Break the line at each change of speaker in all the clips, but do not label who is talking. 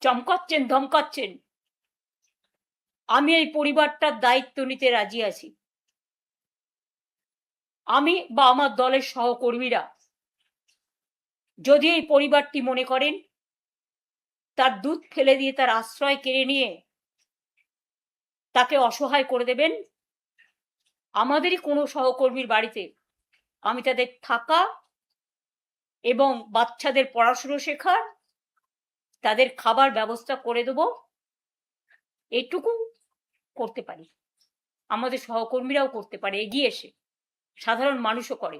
চমকাচ্ছেন, ধমকাচ্ছেন। আমি এই পরিবারটার দায়িত্ব নিতে রাজি আছি। আমি বা আমার দলের সহকর্মীরা যদি এই পরিবারটি মনে করেন তার দুধ ফেলে দিয়ে তার আশ্রয় কেড়ে নিয়ে তাকে অসহায় করে দেবেন, আমাদেরই কোনো সহকর্মীর বাড়িতে আমি তাদের থাকা এবং বাচ্চাদের পড়াশুনো শেখার, তাদের খাবার ব্যবস্থা করে দেব, এইটুকু করতে পারি। আমাদের সহকর্মীরাও করতে পারে এগিয়ে এসে, সাধারণ মানুষও করে।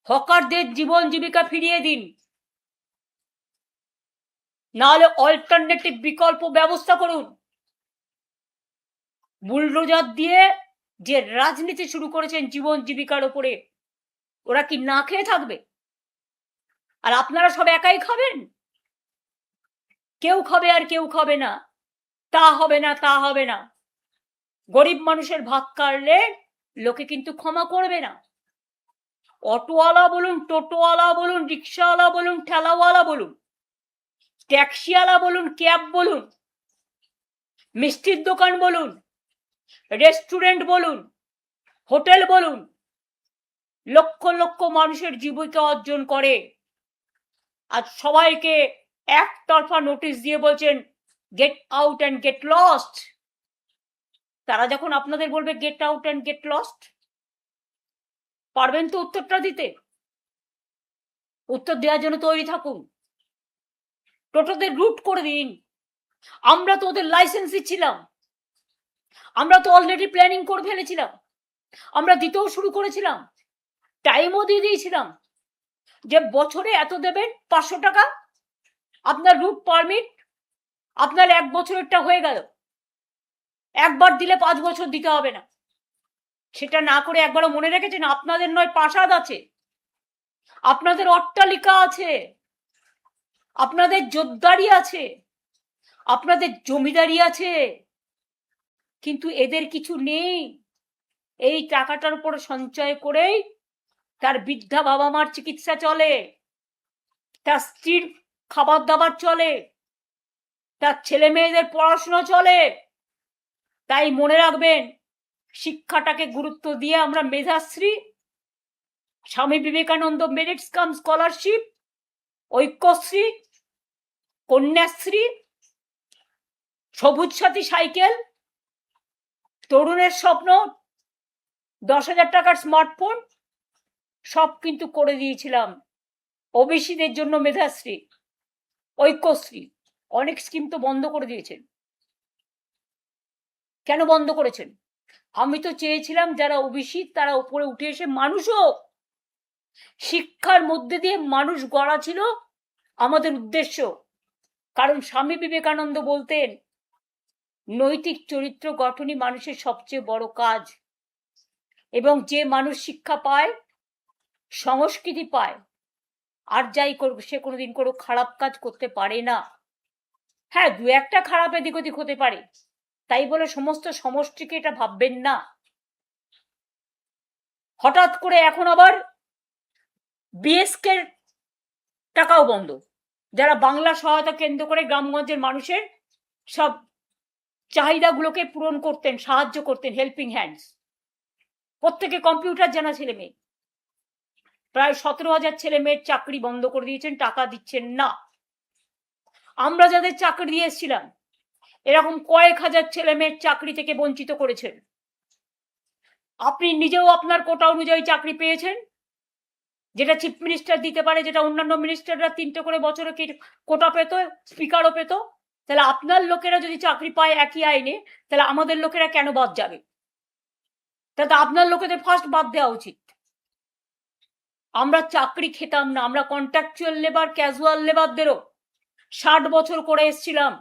হকারদের জীবন জীবিকা ফিরিয়ে দিন, নাহলে অল্টারনেটিভ বিকল্প ব্যবস্থা করুন। বুলডোজার দিয়ে যে রাজনীতি শুরু করেছেন জীবন জীবিকার উপরে, ওরা কি না খেয়ে থাকবে? আর আপনারা সব একাই খাবেন? কেউ খাবে আর কেউ খাবে না, তা হবে না, তা হবে না। গরিব মানুষের ভাত কাটলে লোকে কিন্তু ক্ষমা করবে না। অটোওয়ালা বলুন, টোটোওয়ালা বলুন, রিক্সাওয়ালা বলুন, ঠেলাওয়ালা বলুন, ট্যাক্সিওয়ালা বলুন, ক্যাব বলুন, মিষ্টির দোকান বলুন, রেস্টুরেন্ট বলুন, হোটেল বলুন, লক্ষ লক্ষ মানুষের জীবিকা অর্জন করে। আজ সবাইকে একতরফা নোটিশ দিয়ে বলছেন get out and get lost. তারা যখন আপনাদের বলবে get out and get lost, পারবেন তো উত্তরটা দিতে? উত্তর দেওয়ার জন্য তৈরি থাকুন। টোটোদের রুট করে দিন। আমরা তো ওদের লাইসেন্স দিচ্ছিলাম, আমরা তো অলরেডি প্ল্যানিং করে ফেলেছিলাম, আমরা দিতেও শুরু করেছিলাম, টাইমও দিয়ে দিয়েছিলাম যে বছরে এত দেবেন 500 টাকা আপনার রুট পারমিট, আপনার 1 বছরেরটা হয়ে গেল। একবার দিলে 5 বছর দিতে হবে না। সেটা না করে একবারও মনে রেখেছেন আপনাদের নয় প্রাসাদ আছে, আপনাদের অট্টালিকা আছে, আপনাদের জোরদারি আছে, আপনাদের জমিদারি আছে, কিন্তু এদের কিছু নেই। এই টাকাটার উপর সঞ্চয় করেই তার বৃদ্ধা বাবা মার চিকিৎসা চলে, তার স্ত্রীর খাবার দাবার চলে, তার ছেলে মেয়েদের পড়াশোনা চলে। তাই মনে রাখবেন, শিক্ষাটাকে গুরুত্ব দিয়ে আমরা মেধাশ্রী, স্বামী বিবেকানন্দ মেরিটস কাম স্কলারশিপ, ঐক্যশ্রী, কন্যাশ্রী, সবুজ সাথী সাইকেল, তরুণের স্বপ্ন 10,000 টাকার স্মার্টফোন সব কিন্তু করে দিয়েছিলাম। ওবিসিদের জন্য মেধাশ্রী, ঐক্যশ্রী, অনেক স্কিম তো বন্ধ করে দিয়েছেন। কেন বন্ধ করেছেন? আমি তো চেয়েছিলাম যারা ওবিসি তারা উপরে উঠে এসে মানুষ হোক। শিক্ষার মধ্যে দিয়ে মানুষ গড়া ছিল আমাদের উদ্দেশ্য। কারণ স্বামী বিবেকানন্দ বলতেন নৈতিক চরিত্র গঠনই মানুষের সবচেয়ে বড় কাজ, এবং যে মানুষ শিক্ষা পায়, সংস্কৃতি পায়, আর যাই করবে সে কোনোদিন কোনো খারাপ কাজ করতে পারে না। হ্যাঁ, 2-1টা খারাপ এদিক ওদিক হতে পারে, তাই বলে সমস্ত সমষ্টিকে এটা ভাববেন না। হঠাৎ করে এখন আবার বিএসকে টাকাও বন্ধ, যারা বাংলা সহায়তা কেন্দ্র করে গ্রামগঞ্জের মানুষের সব চাহিদাগুলোকে পূরণ করতেন, সাহায্য করতেন, হেল্পিং হ্যান্ডস। প্রত্যেকে কম্পিউটার জানা ছেলে মেয়ে, প্রায় 17,000 ছেলে মেয়ের চাকরি বন্ধ করে দিয়েছেন, টাকা দিচ্ছেন না। আমরা যাদের চাকরি দিয়ে এসেছিলাম এরকম কয়েক হাজার ছেলে মেয়ের চাকরি থেকে বঞ্চিত করেছেন। আপনি নিজেও আপনার কোটা অনুযায়ী চাকরি পেয়েছেন, যেটা চিফ মিনিস্টার দিতে পারে, যেটা অন্যান্য মিনিস্টাররা 3টে করে বছরে কোটা পেত, স্পিকারও পেত। তাহলে আপনার লোকেরা যদি চাকরি পায় একই আইনে, তাহলে আমাদের লোকেরা কেন বাদ যাবে? তাতে আপনার লোকেদের ফার্স্ট বাদ দেওয়া উচিত। আমরা চাকরি খেতাম না, আমরা কন্ট্রাকচুয়াল লেবার, ক্যাজুয়াল লেবারদেরও 60 বছর করে এসেছিলাম,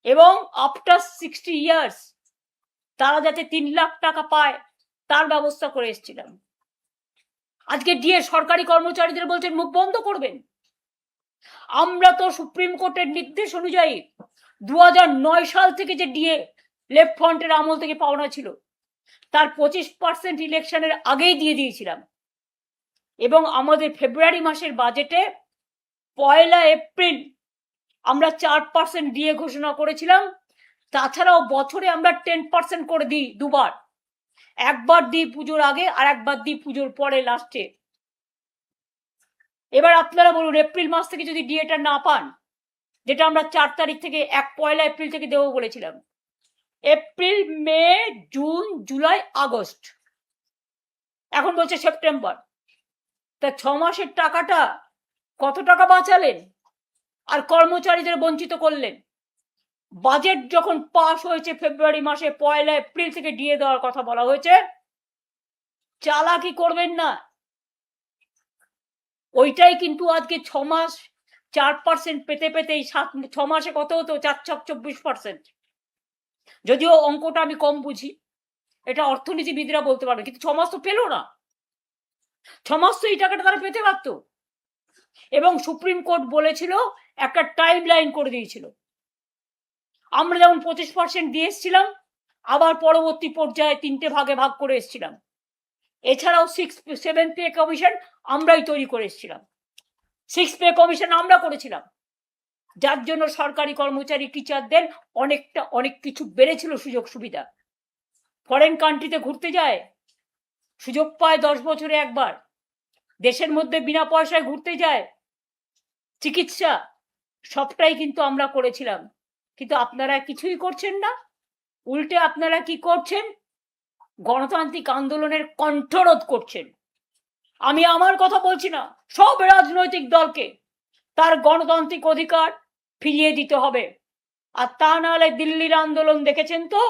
এবং আফটার 60 ইয়ার্স তারা যাতে 3 লাখ টাকা পায় তার ব্যবস্থা করে এসেছিলাম। আজকে ডিএ সরকারি কর্মচারীদের বলছেন মুখ বন্ধ করবেন। আমরা তো সুপ্রিম কোর্টের নির্দেশ অনুযায়ী 2009 সাল থেকে যে ডিএ লেফট ফ্রন্টের আমল থেকে পাওনা ছিল তার 25% ইলেকশনের আগেই দিয়ে দিয়েছিলাম, এবং আমাদের ফেব্রুয়ারি মাসের বাজেটে 1 এপ্রিল আমরা 4% দিয়ে ঘোষণা করেছিলাম। তাছাড়াও বছরে আমরা 10% করে দিই দুবার, একবার দিই পুজোর আগে আর একবার দিই পুজোর পরে লাস্টে। এবার আপনারা বলুন, এপ্রিল মাস থেকে যদি ডিএটা না পান, যেটা আমরা 4 তারিখ থেকে 1 এপ্রিল থেকে দেবো বলেছিলাম, এপ্রিল, মে, জুন, জুলাই, আগস্ট, এখন বলছে সেপ্টেম্বর, তা 6 মাসের টাকাটা কত টাকা বাঁচালেন আর কর্মচারীদের বঞ্চিত করলেন। বাজেট যখন পাস হয়েছে ফেব্রুয়ারি মাসে, 1 এপ্রিল থেকে ডিএ দেওয়ার কথা বলা হয়েছে, চালাকি করবেন না। ওইটাই কিন্তু আজকে 6 মাস 4% পেতে পেতেই 6 মাসে কত হতো, 4-24%। যদিও অঙ্কটা আমি কম বুঝি, এটা অর্থনীতিবিদরা বলতে পারবে, কিন্তু 6 মাস তো পেলো না। 6 মাস তো এই টাকাটা তারা পেতে পারত। এবং সুপ্রিম কোর্ট বলেছিল, একটা টাইম লাইন করে দিয়েছিল। আমরা যেমন 25% দিয়ে এসেছিলাম, আবার পরবর্তী পর্যায়ে 3টে ভাগে ভাগ করে এসেছিলাম। এছাড়াও 7 পে কমিশন আমরাই তৈরি করে এসেছিলাম। 6 পে কমিশন আমরা করেছিলাম, যার জন্য সরকারি কর্মচারী, টিচারদের অনেক কিছু বেড়েছিল, সুযোগ সুবিধা। ফরেন কান্ট্রিতে ঘুরতে যায়, সুযোগ পায় 10 বছরে একবার। দেশের মধ্যে বিনা পয়সায় ঘুরতে যায়, চিকিৎসা, সবটাই কিন্তু আমরা করেছিলাম। কিন্তু আপনারা কিছুই করছেন না, উল্টে আপনারা কি করছেন, গণতান্ত্রিক আন্দোলনের কণ্ঠরোধ করছেন। আমি আমার কথা বলছি না, সব রাজনৈতিক দলকে তার গণতান্ত্রিক অধিকার ফিরিয়ে দিতে হবে। আর তা নাহলে দিল্লির আন্দোলন দেখেছেন তো,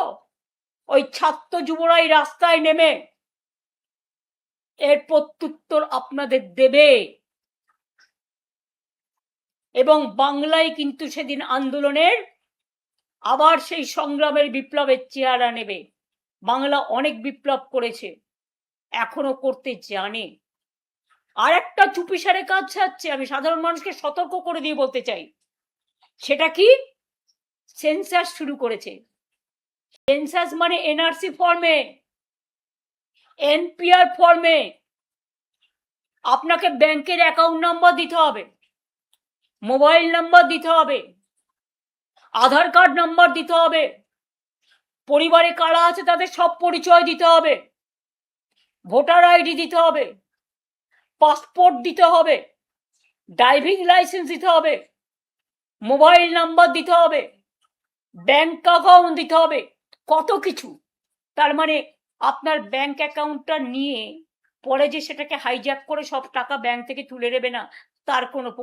ওই ছাত্র যুবরাই রাস্তায় নেমে এর প্রত্যুত্তর আপনাদের দেবে। এবং বাংলায় কিন্তু সেদিন আন্দোলনের আবার সেই সংগ্রামের বিপ্লবের চেহারা নেবে। বাংলা অনেক বিপ্লব করেছে, এখনো করতে জানে। আর একটা চুপিসারে কাজ ছাড়ছে, আমি সাধারণ মানুষকে সতর্ক করে দিয়ে বলতে চাই, সেটা কি, সেন্সাস শুরু করেছে। সেন্সাস মানে এনআরসি ফর্মে, এনপিআর ফর্মে আপনাকে ব্যাংকের অ্যাকাউন্ট নাম্বার দিতে হবে, মোবাইল নাম্বার দিতে হবে, আধার কার্ড নাম্বার দিতে হবে, পরিবারে কারা আছে তাদের সব পরিচয় দিতে হবে, ভোটার আইডি দিতে হবে, পাসপোর্ট দিতে হবে, ড্রাইভিং লাইসেন্স দিতে হবে, মোবাইল নাম্বার দিতে হবে, ব্যাংক অ্যাকাউন্ট দিতে হবে, কত কিছু। তার মানে আপনার ব্যাংক অ্যাকাউন্টটা নিয়ে পরে যে সেটাকে হাইজ্যাক করে সব টাকা ব্যাংক থেকে তুলে নেবে না, তার কোনো